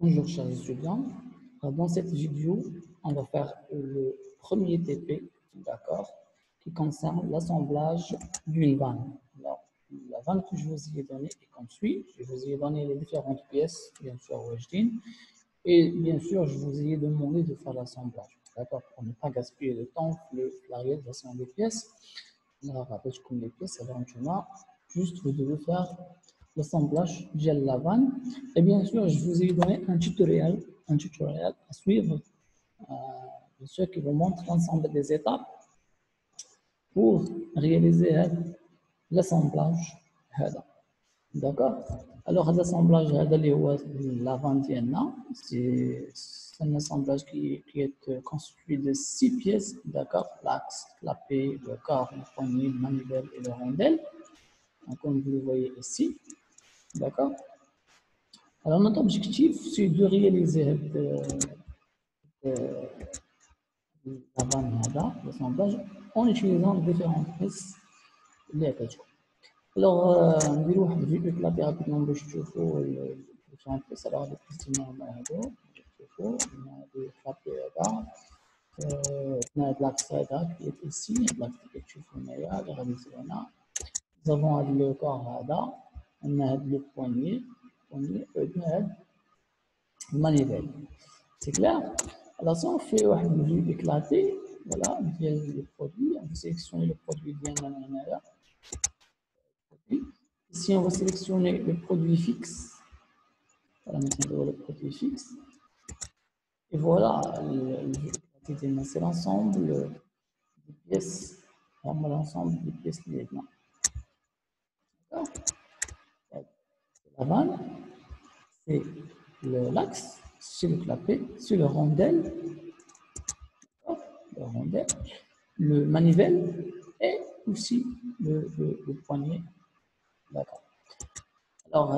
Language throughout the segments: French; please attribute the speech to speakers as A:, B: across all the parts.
A: Bonjour chers étudiants, dans cette vidéo, on va faire le premier TP, d'accord, qui concerne l'assemblage d'une vanne. Alors, la vanne que je vous ai donnée est comme suit. Je vous ai donné les différentes pièces, bien sûr, Wajdin, et bien sûr, je vous ai demandé de faire l'assemblage, d'accord, pour ne pas gaspiller le temps, la réalisation des pièces. Alors, avec comme les pièces, alors juste vous devez faire l'assemblage de la vanne. Et bien sûr, je vous ai donné un tutoriel à suivre, bien sûr, qui vous montre l'ensemble des étapes pour réaliser l'assemblage. D'accord. Alors, l'assemblage de la vanne, c'est un assemblage qui est constitué de 6 pièces, d'accord, l'axe, la paix, le corps, le poignet, le manivelle et le rondelle. Donc, comme vous le voyez ici, d'accord. Alors, notre objectif, c'est de réaliser la vanne, l'assemblage, en utilisant différentes pièces. Alors, نديرو واحد الفيديو éclaté rapidement باش تشوفوا différentes pièces. Alors, les pièces هما هادو تشوفوا هادو كلابي هذا هاد لاكس هذا qui est ici, لاكس اللي كتشوفوا هنايا اللي غادي يصير هنا. Nous avons هاد لو كور هذا، عندنا هاد لو بوانيي وعندنا هاد المانيفيل. C'est clair? Alors, si on fait une vue éclatée, voilà, via le produit, on va sélectionner le produit bien là. Ici, on va sélectionner le produit fixe. Voilà, maintenant, le produit fixe. Et voilà, c'est l'ensemble des pièces. L'ensemble des pièces maintenant. D'accord? La vanne, c'est l'axe, c'est le clapet, c'est le rondelle. Le rondelle, le manivelle et aussi le poignet. D'accord. Alors,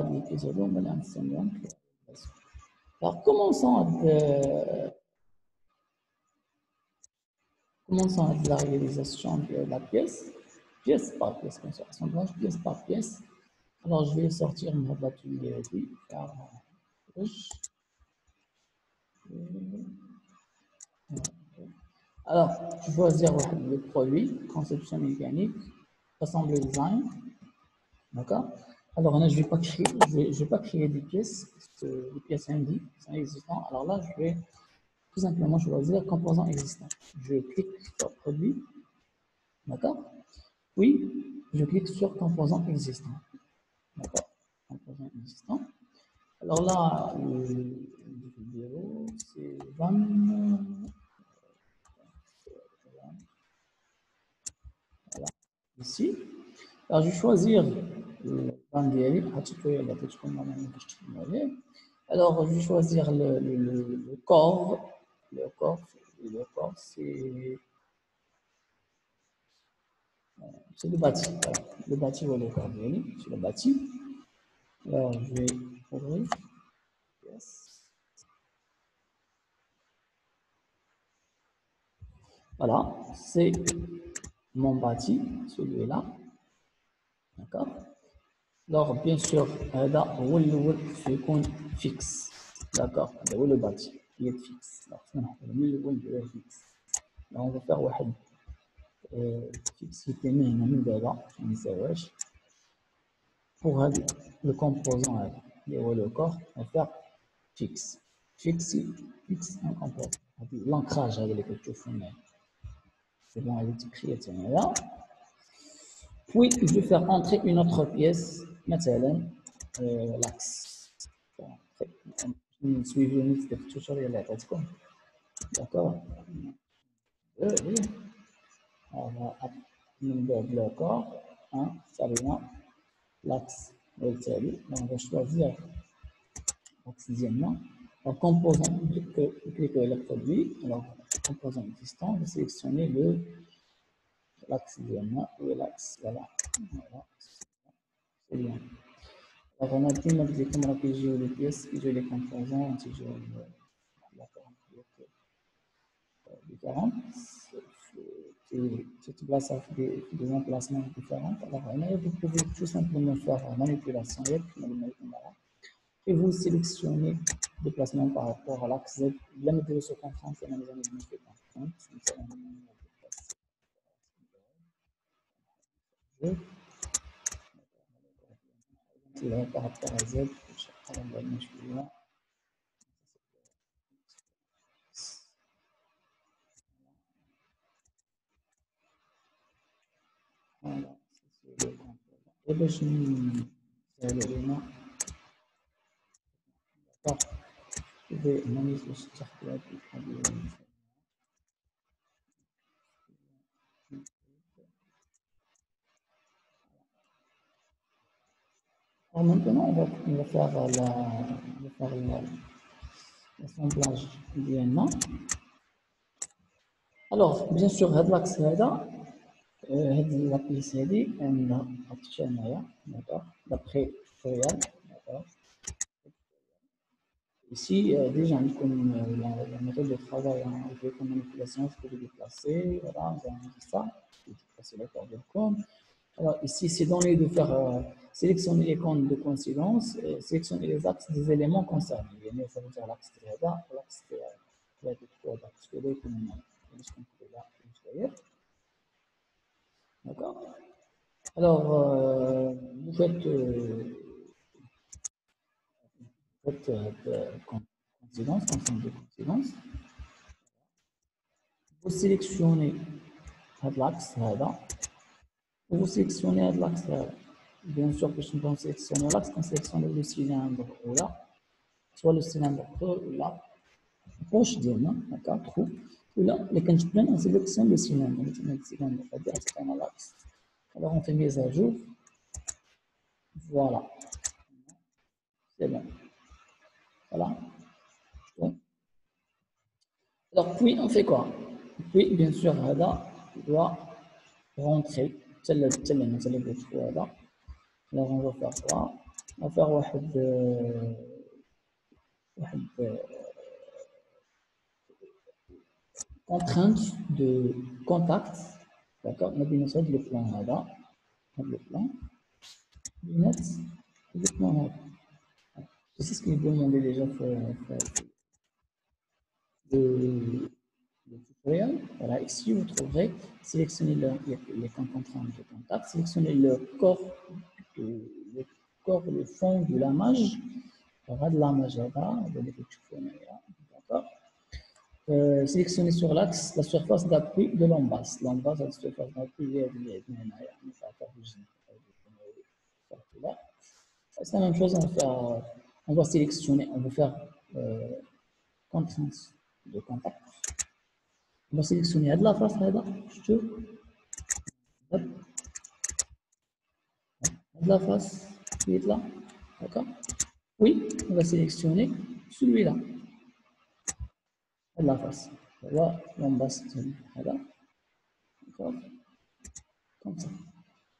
A: alors commençons avec la réalisation de la pièce par pièce, assemblage pièce par pièce. Alors, je vais sortir ma batterie alors, je vais choisir le produit, conception mécanique, assembler design. D'accord. Alors là, je vais pas créer des pièces, parce que les pièces sont existantes. Alors là, je vais tout simplement choisir composant existant. Je clique sur produit. D'accord. Oui, je clique sur composant existant. D'accord. Composant existant. Alors là, le vidéo, c'est 20. Voilà. Ici. Alors, je vais choisir le bandier. Alors, je vais choisir le corps. Le corps, c'est le bâti. Voilà. Le bâti ou le corps, c'est le bâti. Alors, je vais ouvrir. Yes. Voilà, c'est mon bâti, celui-là. D'accord. Alors, bien sûr, c'est fixe. D'accord. Le bâti, il est fixe. Alors, fixe. Là, on va faire fixité pour le composant, le corps, on va faire fixe. Fixe un composant. L'ancrage avec les que c'est bon, elle est créée là. Puis, je vais faire entrer une autre pièce, maintenant, l'axe. Suivez une petite tutoriel là, d'accord. On va appeler le corps, ça vient, l'axe, on va choisir l'oxygène. En composant, cliquez le produit, alors, composant existant, on va sélectionner l'axe et l'axe, voilà. C'est bien. Alors, on a dit que j'ai les pièces, j'ai les composants, j'ai différentes. Cette place a des emplacements différents. Alors, vous pouvez tout simplement faire manipulation et vous sélectionnez déplacement par rapport à l'axe Z. La météo se contrainte, c'est la maison de fait contrainte. Par rapport à Z, voilà, c'est le complément. Et bien, c'est l'élément. D'accord. Je vais analyser le circuit du problème. Alors maintenant, on va faire l'assemblage DNA. Alors, bien sûr, هذا l'axe هذا هذه la pièce هذه عندنا عطيتها هنايا d'accord d'après tutoriel d'accord. Ici déjà عندكم la méthode de travail avec la manipulation je peux les déplacer voilà on ça déplacer la coordonnée. Alors ici c'est donné de faire sélectionner les comptes de coïncidence et sélectionner les axes des éléments concernés. يعني ça veut dire l'axe هذا l'axe هذا parce que là d'accord. Alors, vous faites coïncidence, ensemble de coïncidences. Vous sélectionnez l'axe, vous sélectionnez l'axe. Bien sûr, que je vais sélectionner l'axe, on sélectionne le cylindre ou là, soit le cylindre ou là, poche d'Emma, d'accord, trou. Ou là, les canjplans, on sélectionne le cylindre, c'est-à-dire l'axe. Alors, on fait mise à jour. Voilà. C'est bon. Voilà. Bon. Alors, puis, on fait quoi? Puis, bien sûr, Hada doit rentrer. C'est le Hada. Alors, on va faire quoi? On va faire contrainte de contact. D'accord? On a bien sûr le plan Hada. Le plan. Le plan Hada. C'est ce qu'il demandait déjà de tutoriel. Voilà, ici vous trouverez, sélectionnez les contraintes de contact, sélectionnez le corps, le fond de la mage. Voilà, de la mage là-bas, d'accord. Sélectionnez sur l'axe la surface d'appui de l'embase. L'embase, la surface d'appui, c'est la même chose, on va sélectionner, on va faire contrainte de contact. On va sélectionner de la face là, de la face qui est là, d'accord. Oui, on va sélectionner celui-là, de la face. Voilà, l'embasse, voilà, d'accord, comme ça.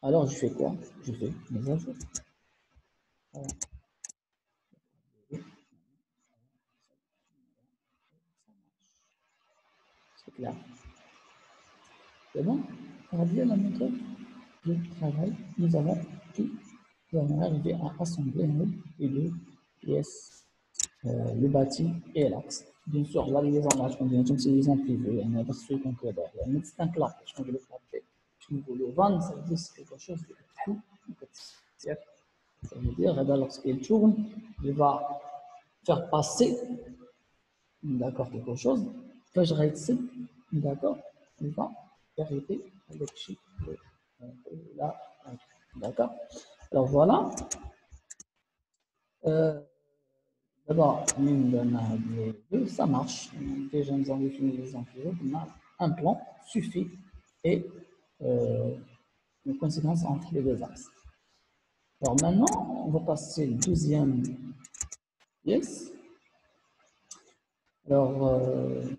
A: Alors je fais quoi? Je fais mes ajouts. Voilà. C'est clair. C'est bon? On va bien la méthode de travail. Nous avons arrivé à assembler les deux pièces, le bâti et l'axe. Bien sûr, la liaison entre c'est les privée, on a des trucs qu'on peut faire. Mais c'est un clap, je peux le frapper. Je peux le vendre, ça veut dire c'est quelque chose de tout. Ça veut dire, lorsqu'il tourne, il va faire passer, d'accord, quelque chose. Quand je réussis, d'accord, il va arrêter avec là, d'accord. Alors voilà. D'abord, ça marche. Déjà, nous avons défini les emplois. Un plan suffit et une coïncidence entre les deux axes. Alors maintenant, on va passer au deuxième pièce. Alors,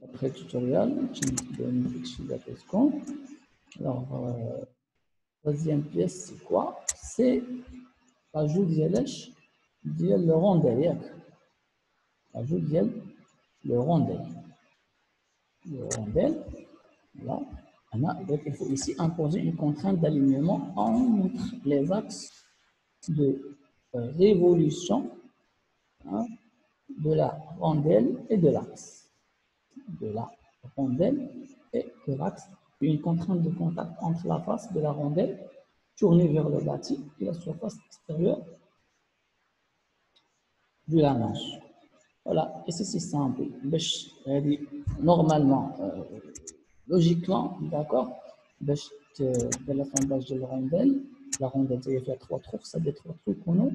A: après le tutoriel, je vais vous alors, deuxième pièce, c'est quoi? C'est l'ajout le rondel. L'ajout le rondel. Le rondel, là, donc il faut ici imposer une contrainte d'alignement entre les axes de révolution, hein, de la rondelle et de l'axe. De la rondelle et de l'axe. Une contrainte de contact entre la face de la rondelle tournée vers le bâti et la surface extérieure de la manche. Voilà, et c'est simple. Normalement, logiquement, d'accord, de l'assemblage de la rondelle, il y a trois trous, ça des trois trous qu'on a.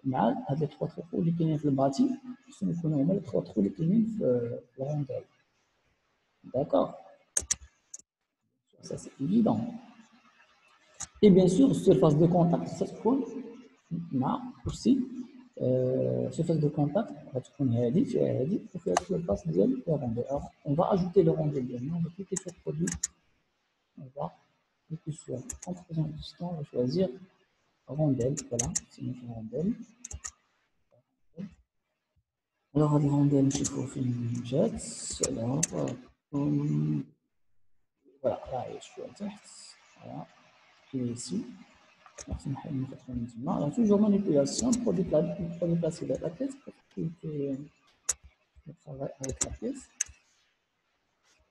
A: مع هاد les trois trous اللي كاينين في الباتي خصهم يكونوا هما les trois trous اللي كاينين في la rondelle. D'accord, ça c'est évident. Et bien sûr, surface de contact, ça تكون مع aussi surface de contact غتكون هادي فيها هادي وفيها surface ديال la rondelle. On va ajouter le rondelle ديالنا, on va cliquer sur produit, on va cliquer sur composant existant, on va choisir rondelle, voilà, c'est une rondelle. Alors, la rondelle, il faut faire une jet. Alors, voilà, là, je suis à tête. Voilà, puis ici. Alors, toujours manipulation pour déplacer la pièce, pour éviter le travail avec la pièce.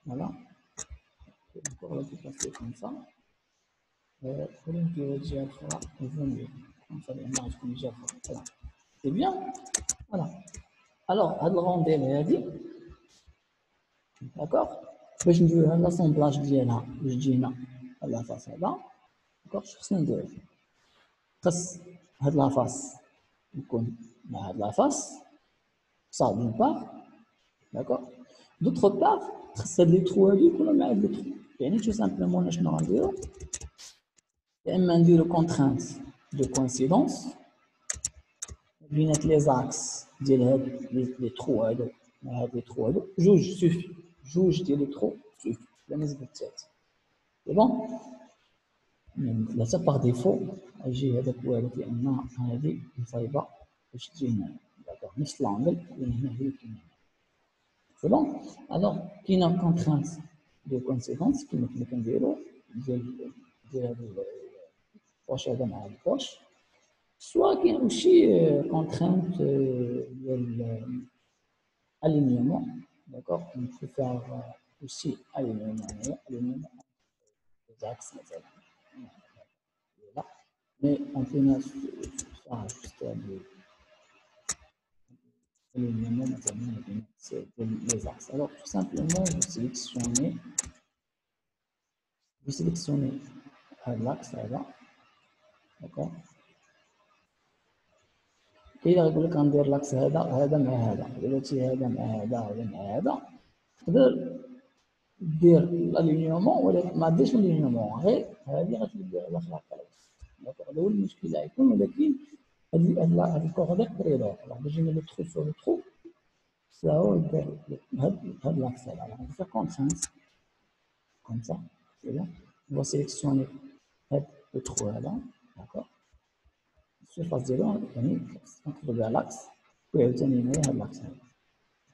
A: Voilà. Encore la déplacer comme ça. Pour une durée de GFA, comme ça, les marges comme GFA. Voilà. C'est bien. Voilà. Alors, à la rondelle, elle a dit. D'accord, باش نديرو هاد لاسامبلاج ديالها باش تجينا هاد لافاس هذا. داكوغ شنو خصنا نديرو؟ خص هاد لافاس يكون مع هاد لافاس صا دون بار. داكوغ, دوطخ بار خص هاد لي ترو هادو يكونو مع هاد لي ترو. يعني تو سامبلومون شنو غنديرو؟ يا اما نديرو كونترانت دو كوانسيدونس بينات لي زاكس ديال هاد لي ترو هادو مع هاد لي ترو هادو, جوج سوفي, جوج ديال لي ترو سوفي لا نسبة تاعت. سي بون, ثلاثة باغ ديفو غيجي هذاك وهذاك لأن هادي مصايبة باش تجي هنايا. داكوغ, نفس لانجل اللي هنا هي اللي كاينة. سي بون, ألوغ كاينة كونترانت دو كونسيكونس كيما كنا كنديرو ديال هاد البوش هذا مع البوش. سوا كاين اوشي كونترانت ديال alignement. D'accord, on peut faire aussi alignement des axes مثلا. Voilà. Mais on peut faire juste alignement مثلا des axes. Alors tout simplement vous sélectionnez l'axe là, d'accord. كاين غيقول لك غندير لاكس هذا مع هذا, دلوقتي هذا مع هذا ولا مع هذا, تقدر دير الالينيومون ولكن ما ديرش الالينيومون, غير هذه غتبدا داخله خلاص. داكوغ, هذا هو المشكل اللي غيكون, ولكن هاد الكور هذاك بريدور. باش يجينا لو ترو سو لو ترو ساهو يدير هاد لاكس هذا. On va faire comme ça, c'est bien. On va sélectionner هاد لو ترو هذا, داكوغ. surface ديالو يعني نقدروا بها لاكس وعاوتاني هنايا هاد لاكس هذا.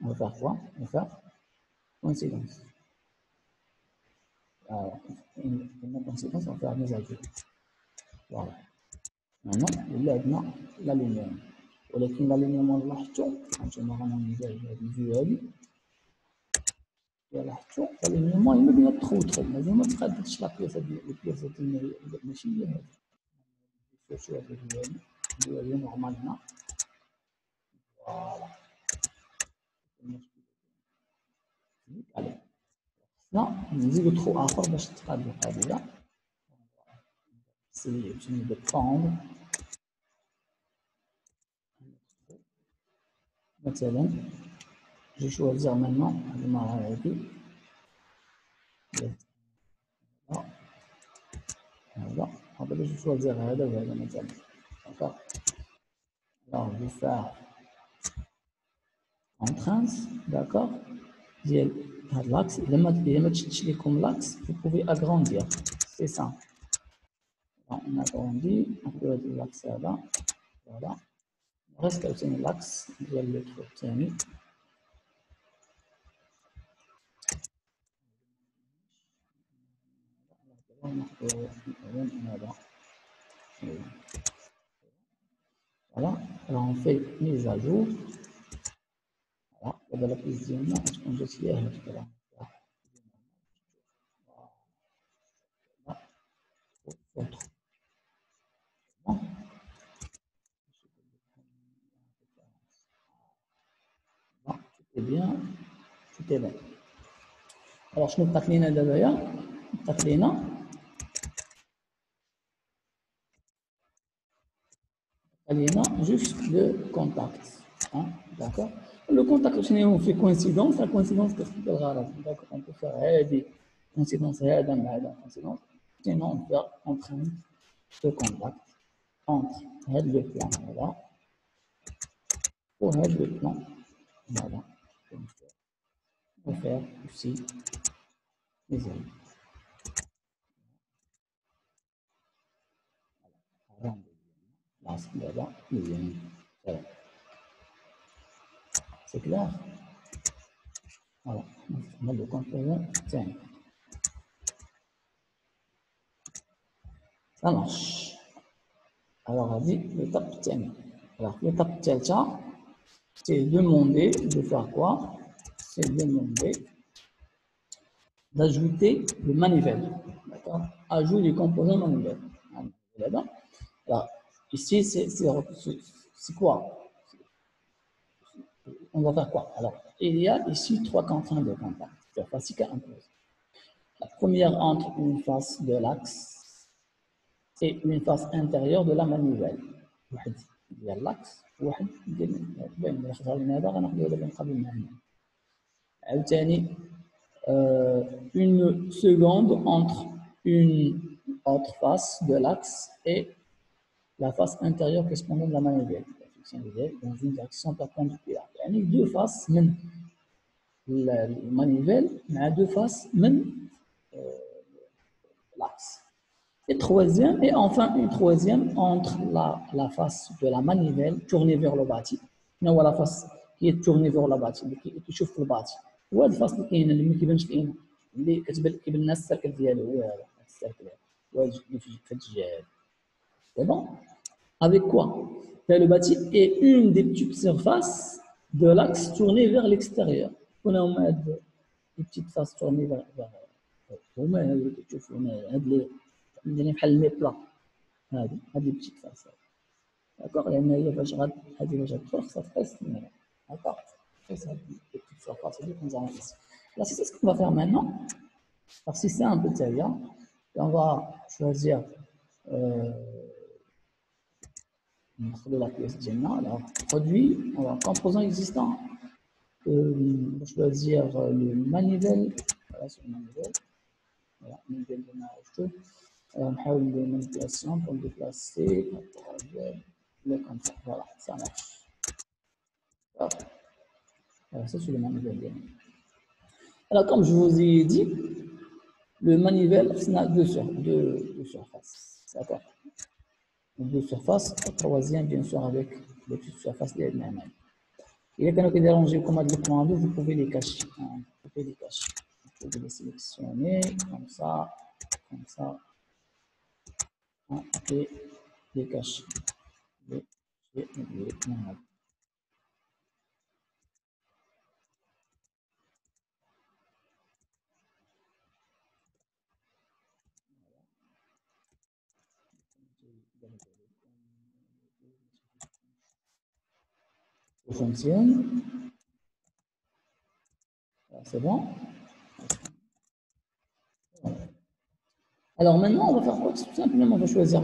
A: On va faire quoi? On va faire coïncidence. Une coïncidence, on va faire mise à jour. Voilà. Maintenant, ولا عندنا l'alignement. ولكن l'alignement لاحظتوا هانتوما غندير هاد الفيو هادي, لاحظتوا l'alignement ما بين الترو وترو, مازال ما تقادتش لا بياس هادي البياس هادي ماشي هي هادي. شوفوا هاد الفيو هادي, الفيو هادي نورمال هنا. فوالا. allez, non, نزيدو ترو اخر باش تقاد القضيه. essayer de prendre مثلا, je choisir maintenant المره هادي هذا باش choisir هذا وهذا مثلا. d'accord, alors je vais faire contrainte, d'accord, ديال هاد لاكس. الا ما تشدش لكم لاكس vous pouvez agrandir, c'est ça. on agrandit, on peut هاد لاكس هذا. voilà, reste عاوتاني لاكس ديال لو ترو الثاني. Voilà, alors on fait mise à jour. دابا لا بيس ديالنا غتكون جات هي هاد الكلام tout est bien, tout est bon. Alors شنو بقات لينا دابايا؟ بقات لينا juste le contact. Hein, d'accord. Le contact, on fait coïncidence. La coïncidence, qu'est-ce que c'est? D'accord. On peut faire des coïncidences, coïncidence. Sinon, on peut empreinte de contact entre le plan là ou le plan là. On peut faire aussi les amis. Là, les amis. Voilà. C'est clair? Voilà. On a le composant. Tiens. Ça marche. Alors, on dit l'étape tiens. Alors, l'étape tiens, c'est demander de faire quoi? C'est demander d'ajouter le manivelle. D'accord? Ajout du composant manivelle. Alors, ici, c'est quoi? On va faire quoi? Alors, il y a ici 3 contraintes de contact. C'est facile qu'à imposer. La première entre une face de l'axe et une face intérieure de la manivelle. واحد ديال l'axe وواحد ديال باين اللي خرج لنا هذا غناخذو دابا نقابل معنا. عاوتاني une seconde entre une autre face de l'axe et la face intérieure correspondant de la manivelle. Dans une direction perpendiculaire. يعني deux faces من المانيفيل مع deux faces من l'axe. Et enfin une troisième entre la face de la manivelle tournée vers le bâti. Nous la face qui est tournée vers le bâti, qui chauffe le bâti. هو هاد الفاس اللي كاين اللي ما كيبانش لينا اللي كيبان لنا السيركل ديالو هو هذا السيركل هو اللي في الاتجاه. C'est bon? Avec quoi? Le bâti est une des petites surfaces de l'axe tournée vers l'extérieur. On a des petites faces tournées vers هما اللي كتشوفوا هنا هاد اللي بحال لي بلا هادي بتيت فاس. D'accord? لأن هي فاش هادي فاش غتدخل خصها تقيس من هنا. D'accord? تقيس هاد البتيت surface اللي كنزعم نقيس. Là, c'est ce qu'on va faire maintenant. Alors, si c'est un peu taillé, on va choisir la pièce ديالنا. Alors, produit, on va composant existant. On va choisir le manivelle. Voilà, sur le manivelle. Voilà, manivelle de marge. On va une manipulation pour le déplacer. Le comme ça. Voilà, ça marche. Voilà, ça c'est le manivelle. Alors, comme je vous ai dit, le manivelle, c'est deux surfaces. D'accord? Deux surfaces. La troisième, bien sûr, avec les petites surfaces des mêmes. Il y a quand déranger comme le point de vous pouvez les cacher. Vous pouvez les cacher. Vous pouvez les sélectionner comme ça. Et les cacher. Fonctionne. C'est bon. Alors maintenant, on va faire quoi? Tout simplement, on va choisir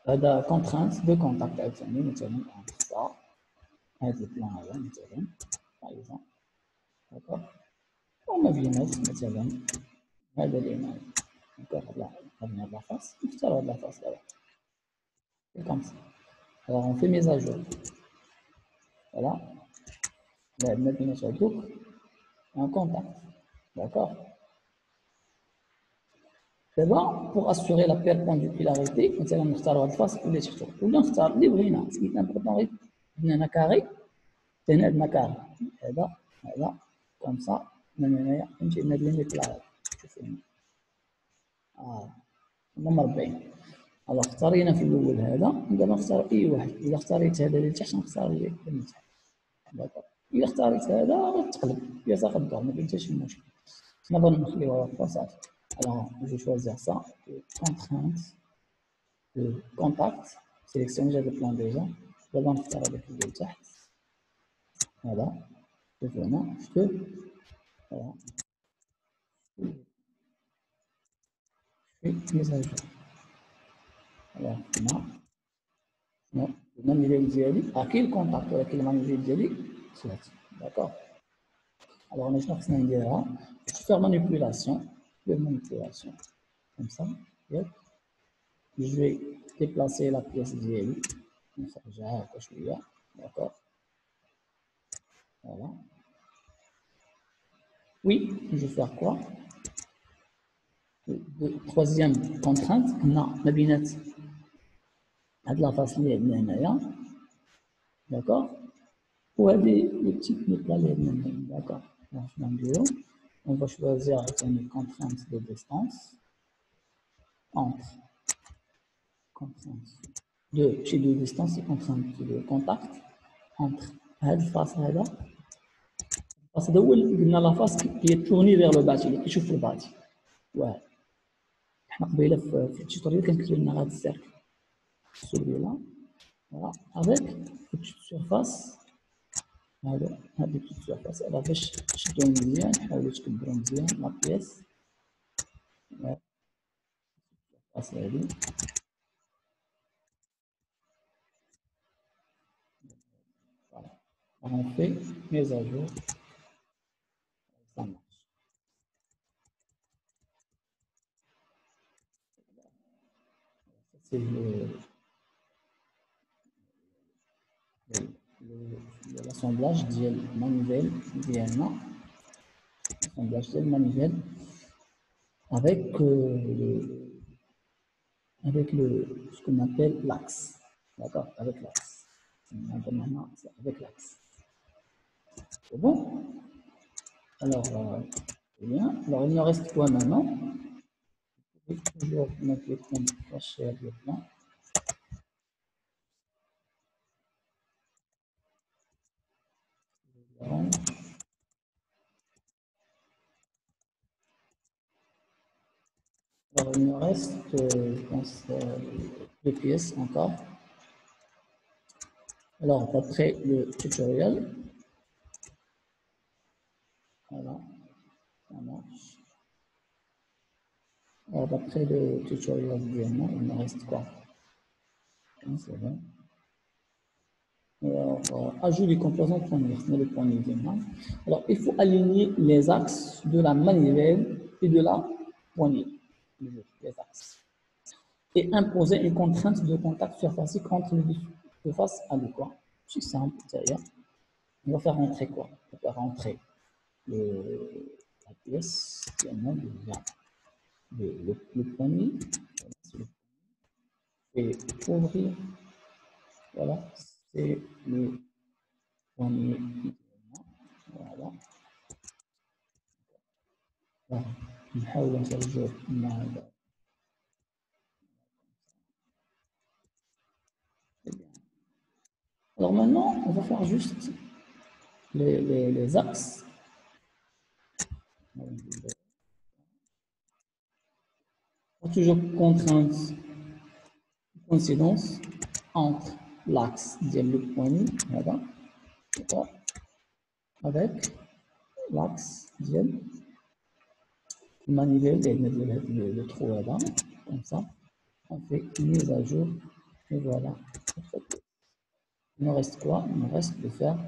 A: la contrainte de contact avec entre ça, avec le plan là, par exemple. D'accord? On va bien mettre هذا الإيمان. D'accord? Là, on va venir de la face. Ça va de la face là. C'est comme ça. Alors, on fait mise à jour. Voilà. Là, maintenant, sur le truc, un contact. D'accord? C'est bon? Pour assurer la perpendicularité, on va نختار هاد الفاس اللي تحتو. ولا نختار اللي بغينا. Ce qui est important, غير هنا كاري. هنا عندنا كاري. هذا comme ça. من هنايا نمشي لهاد الليميت لا شوفوا هنا. نمر 40. alors اختارينا في الاول هذا دابا نختار اي واحد. اذا اختاريت هذا اللي تحت نختار اللي تحت. داكوغ. إلا اختاريت هذا غتقلب البياسة غدور ما كاين حتى شي مشكل. دابا نخليوها هكا صافي. Alors, je vais choisir ça, contrainte, contact, sélectionner le plan déjà. D'abord, on va avec le تحت. Voilà. Et voilà. Voilà. Je mise à jour. Alors, non, le manuel ديالي كاين الكونتاكت ولكن المانيفيل ديالي خلات. D'accord. Alors, on a خصنا نديرها. Je vais faire manipulation. Comme ça. Yep. Je vais déplacer la pièce d'IL. D'accord. Voilà. Oui, je vais faire quoi? Troisième contrainte, on a la binette à la face liée. D'accord. Ou les petites là, d'accord. On va choisir une contrainte de distance entre contrainte chez de distance et contrainte de contact entre la face là. Parce que قلنا لا فاس هي تورني فيغ لو باتي اللي كيشوف الباتي. واعر. حنا قبيله في التيتوريال كنكتب لنا هذا السيركل. celui-là. Voilà. Avec une petite surface. هذا petite surface. Alors باش تشدو مزيان حاولوا تكبروا مزيان لا بيس. السيرفاس هذه. Voilà. On fait mise à jour. Ça marche. C'est l'assemblage de manivelle ديالنا. L'assemblage de manivelle avec ce qu'on appelle l'axe. D'accord, avec l'axe. Maintenant, c'est avec l'axe. C'est bon? Alors, bien. Alors, il nous reste quoi maintenant? Je vais toujours mettre les comptes cachés avec le plan. Alors, il nous reste, je pense, deux pièces encore. Alors, après le tutoriel, voilà, ça marche. Alors, après le tutoriel, il nous reste quoi? C'est bon. Alors, ajout des composants premiers, c'est le point évidemment. Alors, il faut aligner les axes de la manivelle et de la poignée, les axes, et imposer une contrainte de contact surfacique entre les deux surfaces adéquates. C'est simple, c'est-à-dire, on va faire rentrer quoi? On va faire rentrer la pièce qui amène le poignet, et ouvrir, voilà, c'est le poignet. Voilà. نحاول نخرجوه مع هذا. Alors maintenant, on va faire juste les axes. Toujours contrainte, coïncidence entre l'axe le poignet, voilà, avec l'axe manivelle le trou là, comme ça. On fait une mise à jour et voilà. Il nous reste quoi? Il nous reste de faire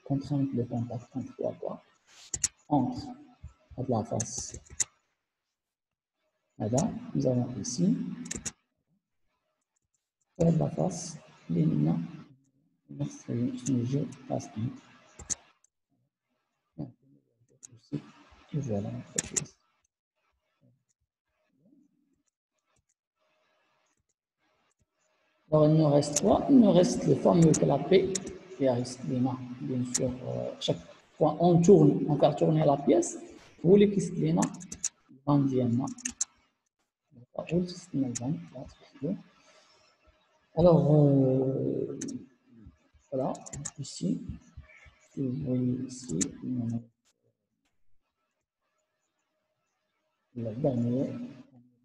A: contrainte de contact entre la face. Là, nous avons ici la face, les lignes, je passe et voilà notre pièce. Alors, il nous reste quoi? Il nous reste le fameux clapet qui reste bien sûr. Chaque fois on tourne, on va tourner la pièce. Vous les qui se alors, Voilà, ici, vous voyez ici, la dernière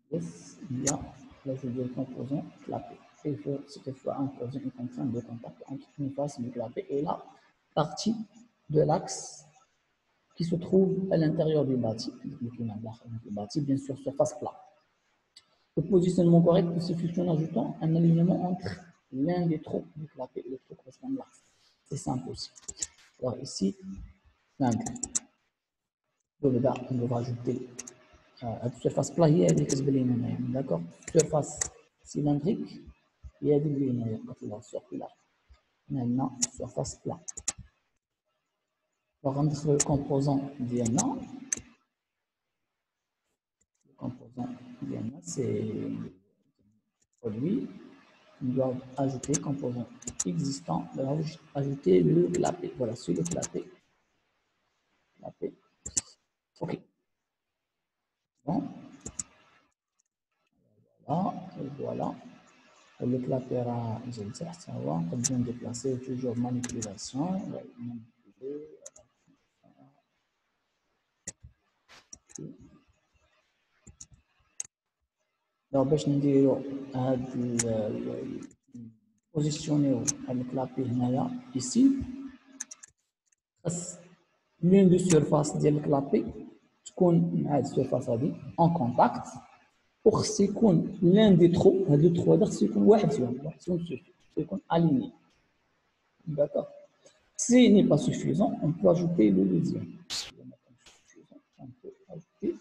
A: pièce, il y a le composant clapé. Il faut cette fois imposer une contrainte de contact entre une face du clapet et la partie de l'axe qui se trouve à l'intérieur du bâti. Bien sûr, surface plate. Le positionnement correct peut s'effectuer en ajoutant un alignement entre l'un des trous du clapet et le trou correspondant à l'axe. C'est simple aussi. Alors ici, l'angle. On va ajouter la surface plate, il y a des d'accord. Surface cylindrique, il y a des circulaire. Maintenant, surface plate. On va rendre le composant DNA. Le composant DNA, c'est produit. On doit ajouter le composant existant. On va ajouter le clapet. Voilà, sur le clapet. OK. Bon. Voilà. Et voilà. Le clapet à ça va. On peut déplacer toujours manipulation. On va manipuler. Donc, باش نديرو هاد بوزيسيونيو هاد الكلابي هنايا ici خاص لون دو سيرفاس ديال الكلابي تكون مع هاد السيرفاس هادي اون كونتاكت وخص يكون لان دي ترو هاد لو ترو هذا خص يكون واحد فيهم سوفي يكون اليني d'accord si n'est pas suffisant on peut ajouter le deuxième on peut ajouter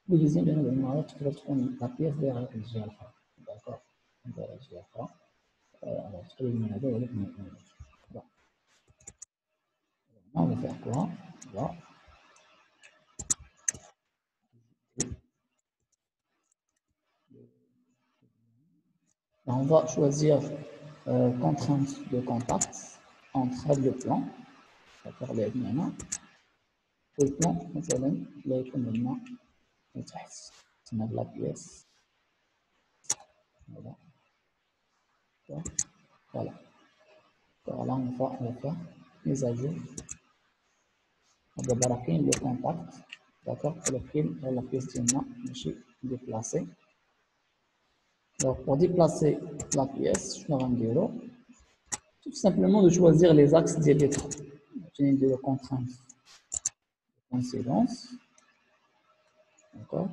A: le deuxième bien évidemment تقدر تكون لا بيس ديال الجهه الاخرى d'accord ديال الجهه الاخرى alors تقريبا من هذا ولكن من هذا on va faire quoi là on va choisir contrainte de contact entre le plan d'accord les هنا والبلان مثلا لا يكون لنا من تحت تسمى لا بيس voilà voilà voilà on va faire mise à jour دابا راه كاين لو كونتاكت d'accord ولكن لا بيس ديالنا ماشي déplacée donc pour déplacer la pièce شنو غنديرو tout simplement de choisir les axes ديال les trous j'ai des contraintes de coïncidence d'accord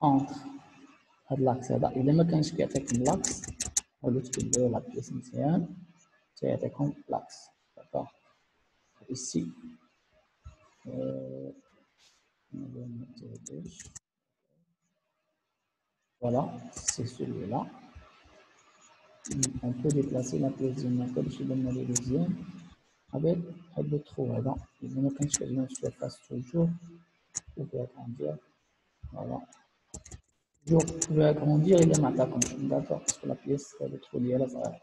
A: entre هاد لاكس هذا الا ما كانش كيعطيكم لاكس حاولوا تبدلوا لا بيس مزيان تيعطيكم لاكس d'accord ici voilà c'est celui-là on peut déplacer la pièce ديالنا باش يبان لنا le deuxième avec هاد الترو هذا الا ما كانش كيعجبنا السيرفاس توجور vous pouvez agrandir voilà toujours vous pouvez agrandir il est m'attaquant d'accord parce que la pièce هاد الترو ديالها صغير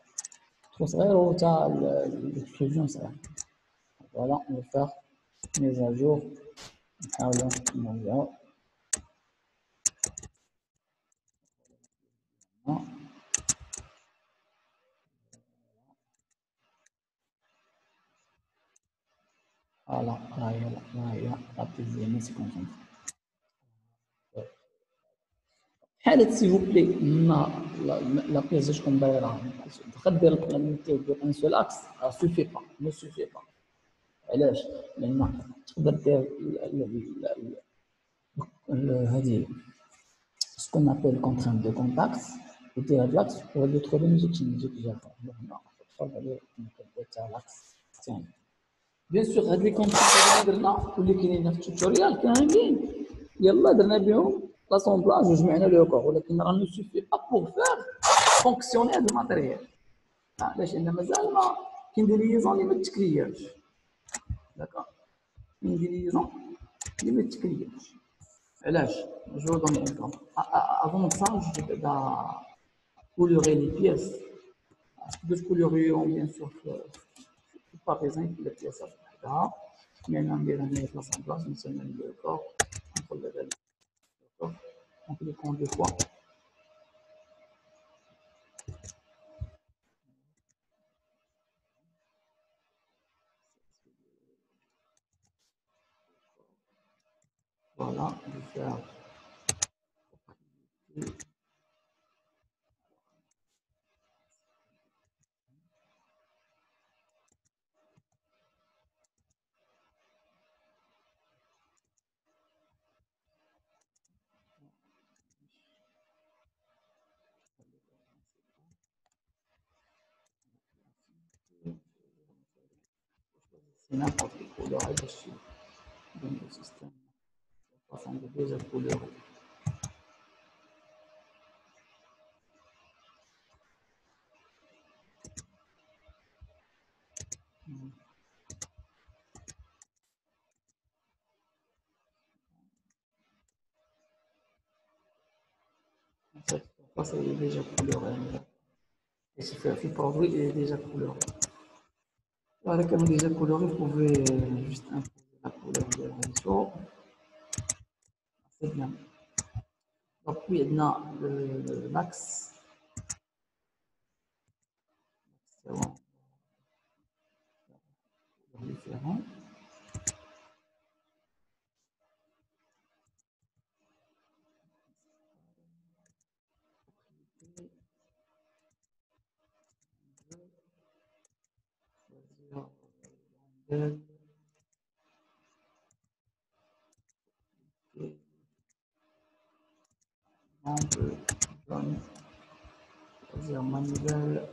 A: ترو صغير وتا l'explosion صغير voilà on va faire mise à jour نحاولوا نرجعوا voilà là il y a la pièce ديالنا سي كونسونطري حالة s'il vous plaît ما la pièce شكون دايرة تقدر دير الكلاميتي ودير ان سول اكس سوفي با نو سوفي با علاش لان تقدر دير هذه سكون نابيل كونترانت دو كونتاكت ودير هاد لاكس وهاد لو تخو نجيك جا هنا تدخل عليه تاع لاكس ثاني بيان سور هاد لي كونتاكت اللي درنا واللي كاينين في التوتوريال كاملين يلا درنا بهم لاسومبلاج وجمعنا لو كور ولكن راه نو سوفي با بوغ فير فونكسيوني هاد الماتيريال علاش لان مازال ما كاين دي ليزون اللي ما تكرياش داكوغ كاين دي ليزون اللي ما تكرياش علاش جو دون اكزومبل افون سا جو دا colorer les pièces de colorions bien sûr par exemple les pièces là maintenant ندير هنا l'assemblage نسمي le corps entre le d'accord on peut le prendre deux fois voilà, de faire n'importe quelle couleur dessus dans le système. Passant de deux couleurs. Cette surface elle est déjà colorée. Et ce produit il est déjà coloré. Voilà, comme il est déjà coloré, vous pouvez juste imposer la couleur de réseau. C'est bien. Donc, oui, il y a l'axe. C'est bon. Différent. On peut choisir manuel.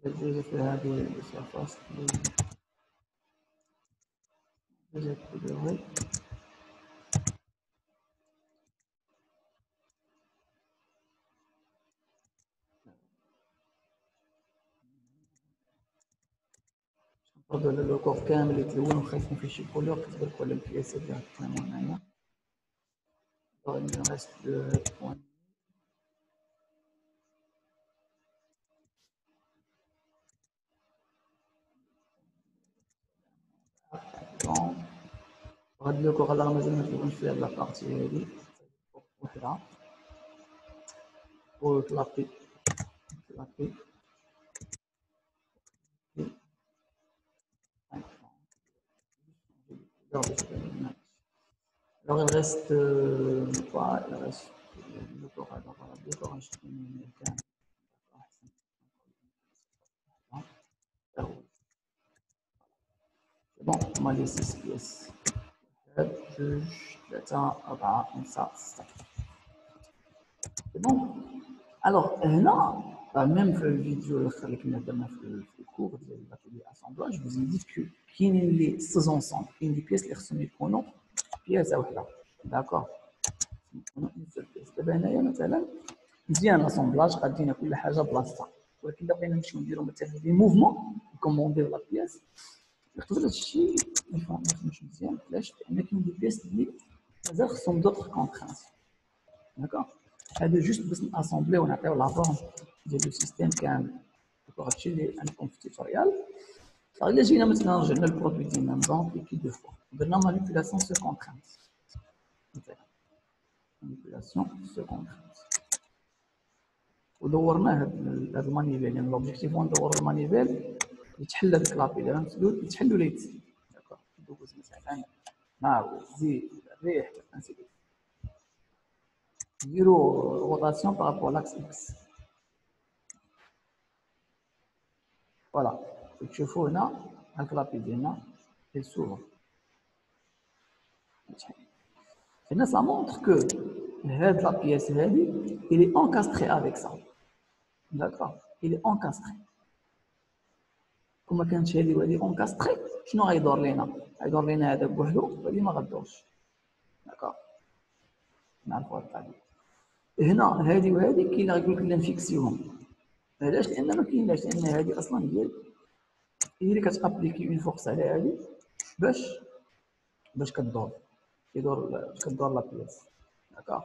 A: J'ai fait des surfaces déjà colorées. نفضل الكور كامل يتلون وخايفين في شي كولور كتبان لكم البياسه ديريكتومون هنايا. Il me reste le point. غادي لكم غادا مازال ما تلونش فيها لا بارتي هادي وحده وتلاقي Alors il reste quoi? Il reste le corps. Alors voilà, deux corps américains. C'est bon, on va laisser 6 pièces. 1 2 3 4 5 6 C'est bon. Alors là, même في الفيديو اللي كنا درنا في الكور ديال l'atelier assemblage, je vous ai dit que كاينين لي سوز انسومبل كاين دي بيس اللي خصهم يكونوا بياسه وحده. داكور يكونوا اون سول بيس. دابا هنايا مثلا مزيان لاسومبلاج غادينا كل حاجه بلاصتها، ولكن الا بغينا نمشيو نديرو مثلا دي موفمون نكومونديو لا بياس يقدر هادشي ما يخدمش مزيان. علاش؟ لان كاين دي بيس اللي مازال خصهم دوطخ كونترانت. داكور هادو جوست باش ناسومبليو ونعطيو لا فورم ديال لو سيستيم كامل. داكور هادشي اللي عندكم في التوتوريال. الا جينا مثلا رجعنا للبرودوي ديالنا نزون كي دو فوا درنا مانيبيلاسيون سو كونترانت. مانيبيلاسيون سو كونترانت ودورنا هاد المانيفيل. يعني لوبجيكتيف هو ندور المانيفيل يتحل هذاك لابي اللي غنسدو يتحل ولا يتسد. داكور ندوز مثلا مع زيد الريح انسي نديرو روتاسيون بارابور لاكس اكس. فوالا تشوفوا هنا هاد لابي ديالنا يسوغ هنا. ça montre que هاد لا بياس هادي il est encastré avec ça. d'accord il est encastré. كون ما كانتش هادي وهادي اونكاستري شنو غيدور لينا؟ غيدور لينا هذا بوحدو وهادي ما غدورش. داكوغ نعرفو هاد القضيه. هنا هادي وهادي كاين اللي غيقول لك لا نفيكسيوهم. علاش؟ لان ما كايناش، لان هادي اصلا هي اللي كتابليكي اون فورس على هادي باش كدور كدور لا بياس. داكوغ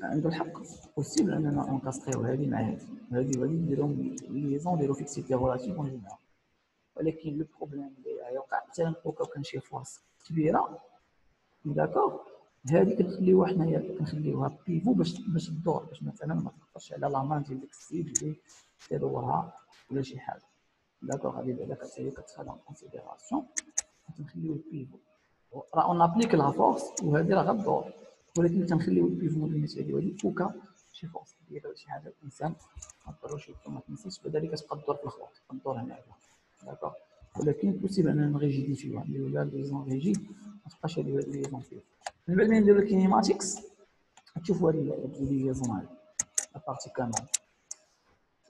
A: عنده الحق بوسيبل اننا اونكاستريو هادي مع هادي وهادي نديرهم ليزون نديرو فيكسيتي ريلاتيف ونجمعهم. ولكن لو بروبليم اللي غيوقع مثلا بوكا كان شي فورس كبيره. داكوغ هذه كنخليوها حنايا كنخليوها بيفو باش تدور، باش مثلا ما تخطرش على لا مان ديال داك السيد اللي تيدورها ولا شي حاجه. داكوغ هذه بعدا كتهي كتخدم كونسيديراسيون، كنخليو البيفو راه اون ابليك لا فورس وهذه راه غدور، ولكن كنخليو البيفو بالنسبه لي هذه فوكا شي فورس كبيره ولا شي حاجه الانسان ما تضروش ما تنساش بعدا كتبقى تدور في الخطوط كدور هنايا. داكوغ ولكن بوسيبل اننا نريجيديفيوها نديرو لها ليزون ريجيد ما تبقاش هذه ليزون فيها. من بعد ما نديرو الكينيماتيكس تشوفوا هذه الليزون هذه لا بارتي كامل.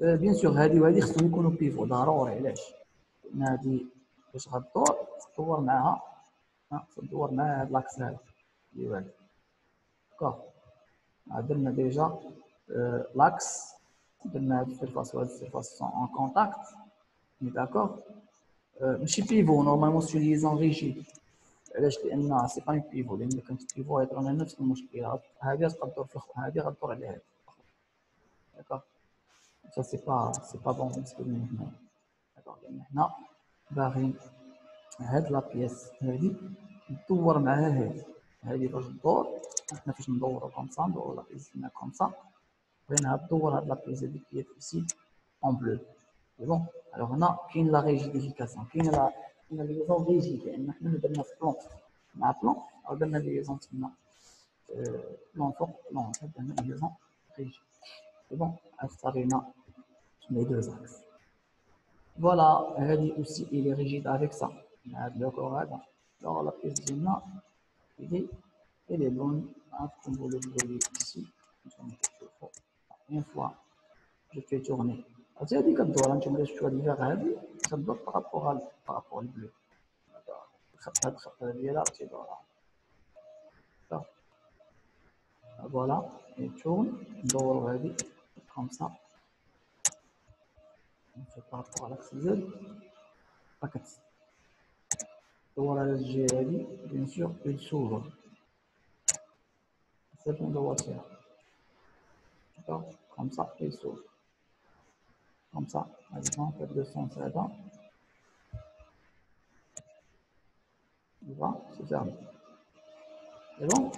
A: بيان سور هذه وهذه خصهم يكونوا بيفو ضروري. علاش؟ لان هذه باش غدور تدور معاها تدور مع هاد لاكس هذا اللي هو هذا. داكوغ درنا ديجا لاكس، درنا هاد السيرفاس وهاد السيرفاس سون ان كونتاكت. داكوغ ماشي بيفو نورمالمون سي ليزون ريجيد. علاش؟ لان سي با بيفو، لان كانت بيفو يطرا لنا نفس المشكله. هذه غتدور في هذه غدور على هذه. داكوغ ça c'est pas bon بالنسبه لنا هنا. داكوغ لان حنا باغيين هاد لا بياس هادي تدور معها هادي باش تدور. حنا فاش ندورو كومسا ندورو لا بياس هنا كومسا، بغيناها تدور هاد لا بياس هادي كي ايسي اون بلو. سي بون. الوغ هنا كاين لا ريجيديفيكاسيون، كاين ليزون ريجيد، لان حنا درنا في بلون مع بلون او درنا ليزون تما بلون فوق بلون درنا ليزون ريجيد. سي بون. اختارينا les deux axes. Voilà, هذه aussi il est rigide avec ça. Le corps هذا. Alors la pièce de là, elle est bonne. Comme vous le voyez ici, une fois je fais tourner. C'est هذيك الدورة نتوما اللي شفتوها ديجا هذه تدور بارابور البلو. الخط هذا الخط ديالها تيدورها. فوالا tourne ندورو هذه comme ça. par rapport à l'axe Z. Paquet. Voilà, j'ai dit, bien sûr, il s'ouvre. C'est bon de voir ça. D'accord? Comme ça, il s'ouvre. Comme ça, par exemple, le sens là-dedans. Tu vois, c'est fermé. C'est bon?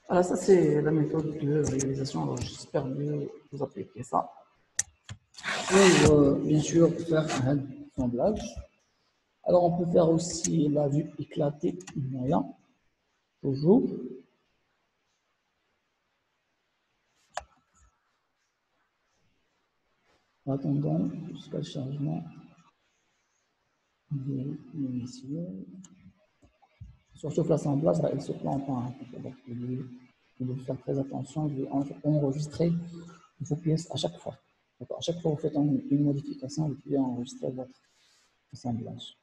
A: Alors, ça, c'est la méthode de réalisation. Alors, j'espère que vous appliquez ça. Pour, bien sûr, faire un assemblage. Alors, on peut faire aussi la vue éclatée moyen. Toujours. Attendons jusqu'à le changement de l'émission. Surtout que l'assemblage, il se plante pas. Il faut faire très attention. Il faut enregistrer vos pièces à chaque fois. À chaque fois que vous faites une modification, vous pouvez enregistrer votre assemblage.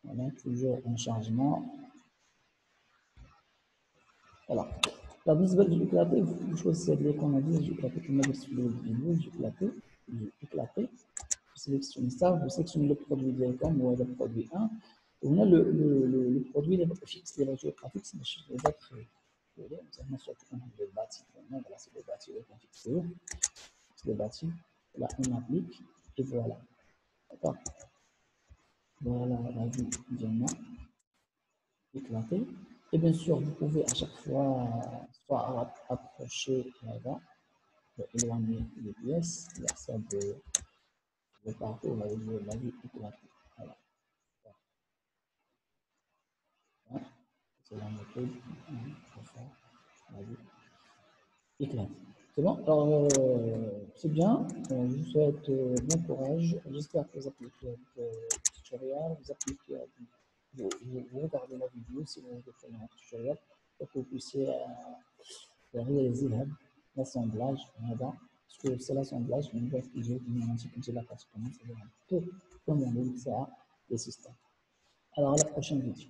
A: Voilà, toujours un changement. Voilà. La visible du éclaté, vous choisissez les qu'on a dit, éclaté, comme on a dit sur le vidéo, éclaté. Vous sélectionnez ça, vous sélectionnez le produit directement ou le produit 1. On a le produit fixe, les voitures pas fixes, mais les autres, مثلا surtout le bâti, voilà, c'est le bâti qu'on fixe, c'est le bâti, là on applique, et voilà. D'accord. Voilà la vue bien éclatée. Et bien sûr, vous pouvez à chaque fois soit approcher là-bas, éloigner les pièces, là ça de partout, la vue éclatée. Voilà. C'est la méthode pour faire la vue éclatée. C'est bon? Alors, c'est bien. Je vous souhaite bon courage. J'espère que vous appliquez le tutoriel, vous regardez la vidéo si vous avez fait un tutoriel pour que vous puissiez réaliser l'assemblage. Parce que c'est l'assemblage, mais une fois que j'ai la partie comment ça va un peu comment on ça les systèmes. Alors, à la prochaine vidéo.